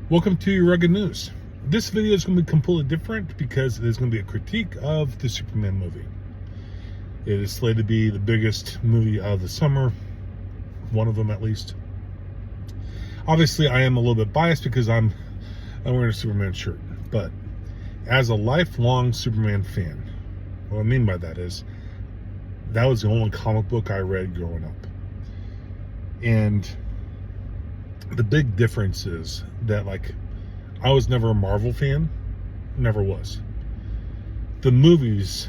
Welcome to your Rugged News. This video is going to be completely different because it is going to be a critique of the Superman movie. It is slated to be the biggest movie of the summer, one of them at least. Obviously, I am a little bit biased because I'm wearing a Superman shirt, but as a lifelong Superman fan, what I mean by that is that was the only comic book I read growing up. And the big difference is that, I was never a Marvel fan. Never was. The movies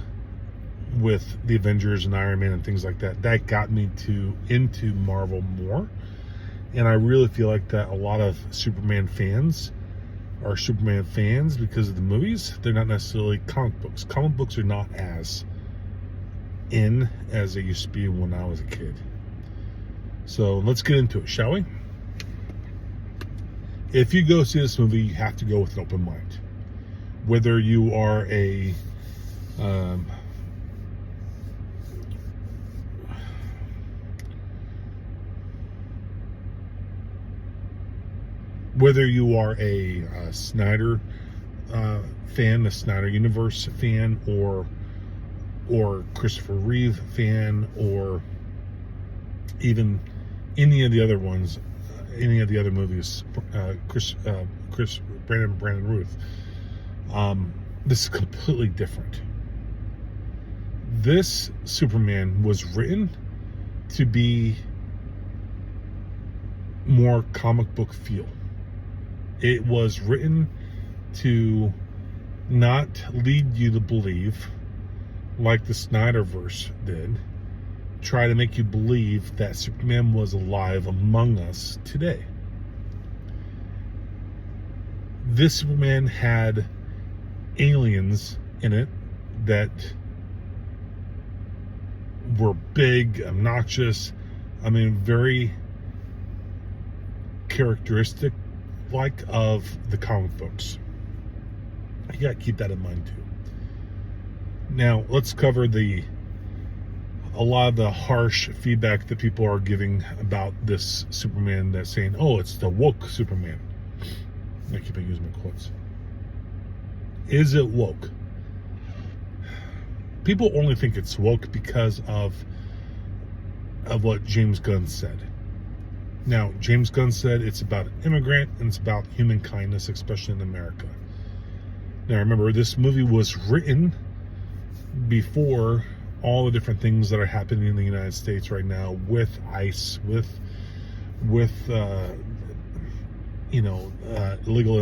with the Avengers and Iron Man and things like that, that got me into Marvel more. And I really feel like that a lot of Superman fans are Superman fans because of the movies. They're not necessarily comic books. Comic books are not as in as they used to be when I was a kid. So let's get into it, shall we? If you go see this movie, you have to go with an open mind. Whether you are a Snyder fan, a Snyder Universe fan, or Christopher Reeve fan, or even any of the other ones, any of the other movies, Brandon Ruth. This is completely different. This Superman was written to be more comic book feel. It was written to not lead you to believe, like the Snyderverse did, try to make you believe that Superman was alive among us today. This Superman had aliens in it that were big, obnoxious, very characteristic of the comic books. You gotta keep that in mind too. Now let's cover a lot of the harsh feedback that people are giving about this Superman, that's saying, oh, it's the woke Superman. I keep using my quotes. Is it woke? People only think it's woke because of what James Gunn said. Now, James Gunn said it's about an immigrant and it's about human kindness, especially in America. Now, remember, this movie was written before all the different things that are happening in the United States right now with ICE, with illegal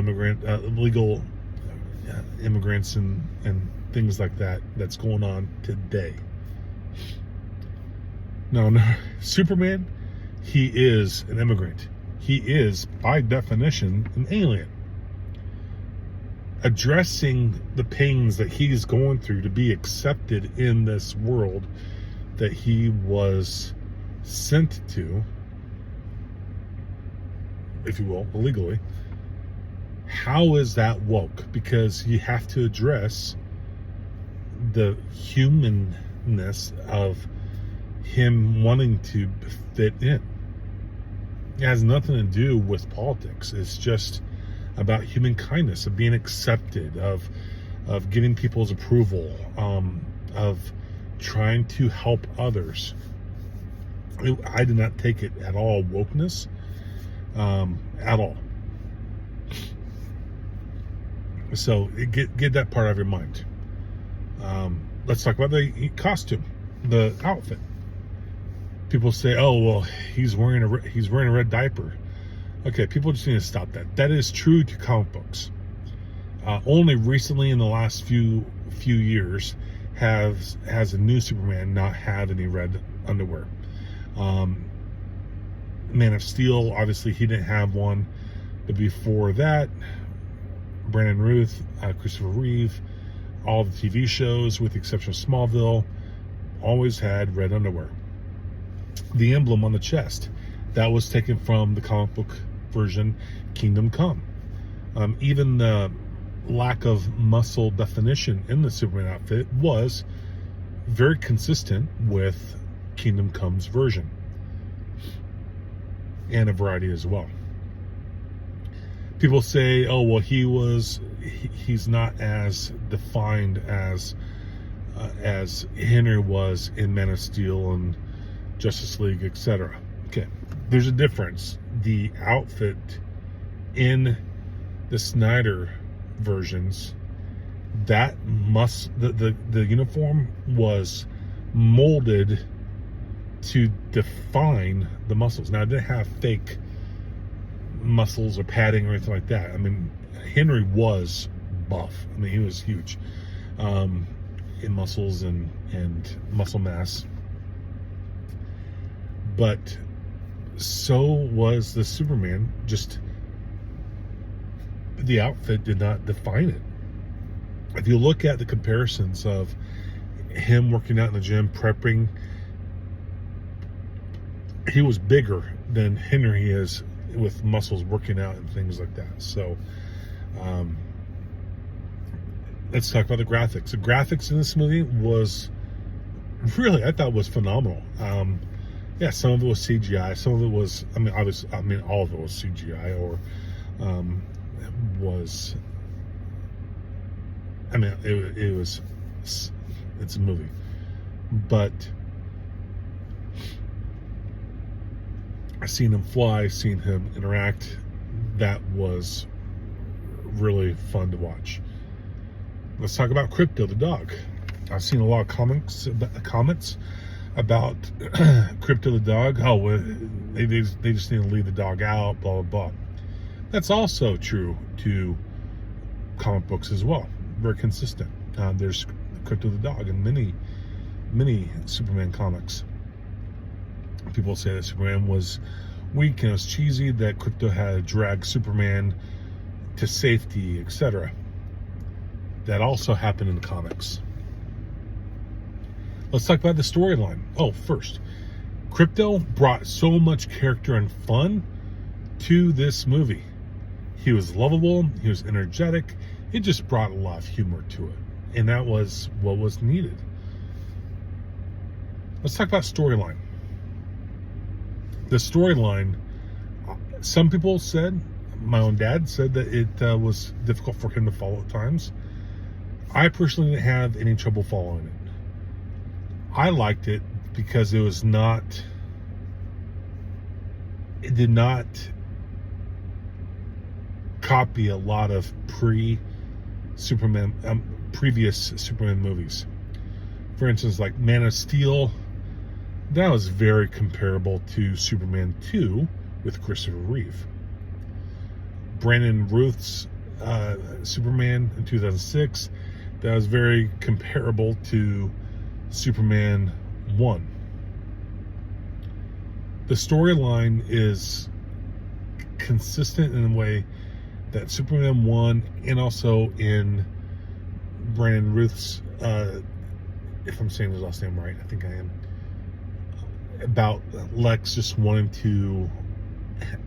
immigrants and things like that that's going on today. No, Superman, he is an immigrant. He is, by definition, an alien. Addressing the pains that he's going through to be accepted in this world that he was sent to, if you will, illegally. How is that woke? Because you have to address the humanness of him wanting to fit in. It has nothing to do with politics. It's just about human kindness, of being accepted, of getting people's approval, of trying to help others. I did not take it at all wokeness, at all. So get that part out of your mind. Let's talk about the costume, the outfit. People say, "Oh, well, he's wearing a red diaper." Okay, people just need to stop that. That is true to comic books. Only recently, in the last few years, has a new Superman not had any red underwear. Man of Steel, obviously, he didn't have one, but before that, Brandon Ruth, Christopher Reeve, all the TV shows, with the exception of Smallville, always had red underwear. The emblem on the chest, that was taken from the comic book version, Kingdom Come. Even the lack of muscle definition in the Superman outfit was very consistent with Kingdom Come's version, and a variety as well. People say, oh, well, he's not as defined as Henry was in Man of Steel and Justice League, etc. Okay, there's a difference. The outfit in the Snyder versions, the uniform was molded to define the muscles. Now, it didn't have fake muscles or padding or anything like that. I mean, Henry was buff. I mean, he was huge in muscles and muscle mass. But so was the Superman. Just the outfit did not define it. If you look at the comparisons of him working out in the gym, prepping, he was bigger than Henry is with muscles, working out and things like that. So let's talk about the graphics. The graphics in this movie was really, I thought, was phenomenal. Yeah, some of it was CGI, some of it was, all of it was CGI, or was, it's a movie, but I've seen him fly, seen him interact. That was really fun to watch. Let's talk about Krypto the dog. I've seen a lot of comments about Krypto the dog. Oh, they just need to leave the dog out, blah, blah, blah. That's also true to comic books as well. Very consistent. There's Krypto the dog in many Superman comics. People say that Superman was weak and it was cheesy, that Krypto had to drag Superman to safety, etc. That also happened in the comics. Let's talk about the storyline. Oh, first, Krypto brought so much character and fun to this movie. He was lovable, he was energetic, it just brought a lot of humor to it. And that was what was needed. Let's talk about storyline. The storyline, some people said, my own dad said that it was difficult for him to follow at times. I personally didn't have any trouble following it. I liked it because it did not copy a lot of previous Superman movies. For instance, like Man of Steel, that was very comparable to Superman 2 with Christopher Reeve. Brandon Routh's Superman in 2006, that was very comparable to Superman 1. The storyline is consistent in a way that Superman 1 and also in Brandon Routh's, if I'm saying his last name right, I think I am, about Lex just wanting to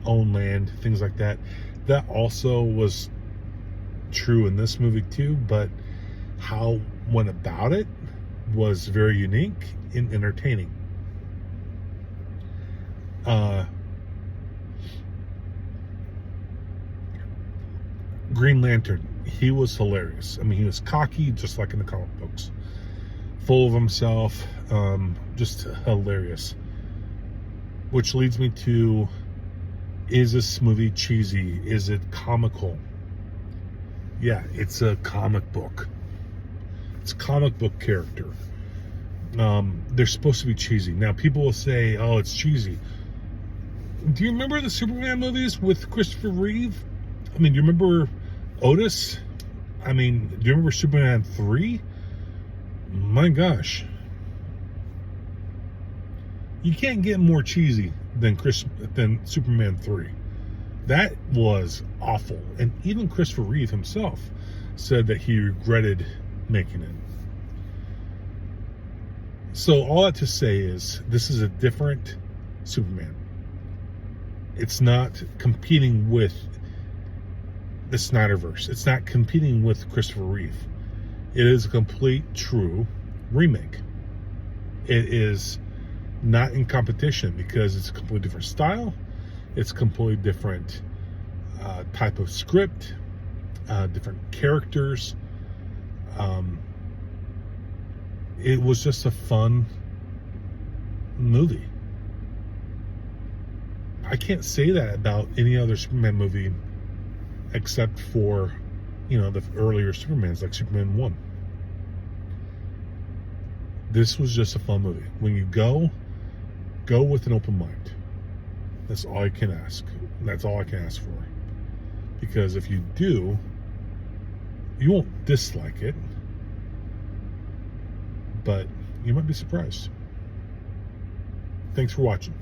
own land, things like that. That also was true in this movie too, but how went about it was very unique and entertaining. Green Lantern, he was hilarious. I mean, he was cocky, just like in the comic books, full of himself, just hilarious. Which leads me to, is this movie cheesy? Is it comical? Yeah, it's a comic book. It's a comic book character. They're supposed to be cheesy. Now, people will say, oh, it's cheesy. Do you remember the Superman movies with Christopher Reeve? I mean, do you remember Otis? I mean, do you remember Superman 3? My gosh. You can't get more cheesy than Superman 3. That was awful. And even Christopher Reeve himself said that he regretted making it. So all that to say is, this is a different Superman. It's not competing with the Snyderverse. It's not competing with Christopher Reeve. It is a complete, true remake. It is not in competition because it's a completely different style. It's completely different type of script, different characters. It was just a fun movie. I can't say that about any other Superman movie except for, the earlier Supermans, like Superman 1. This was just a fun movie. When you go with an open mind. That's all I can ask. That's all I can ask for. Because if you do, you won't dislike it, but you might be surprised. Thanks for watching.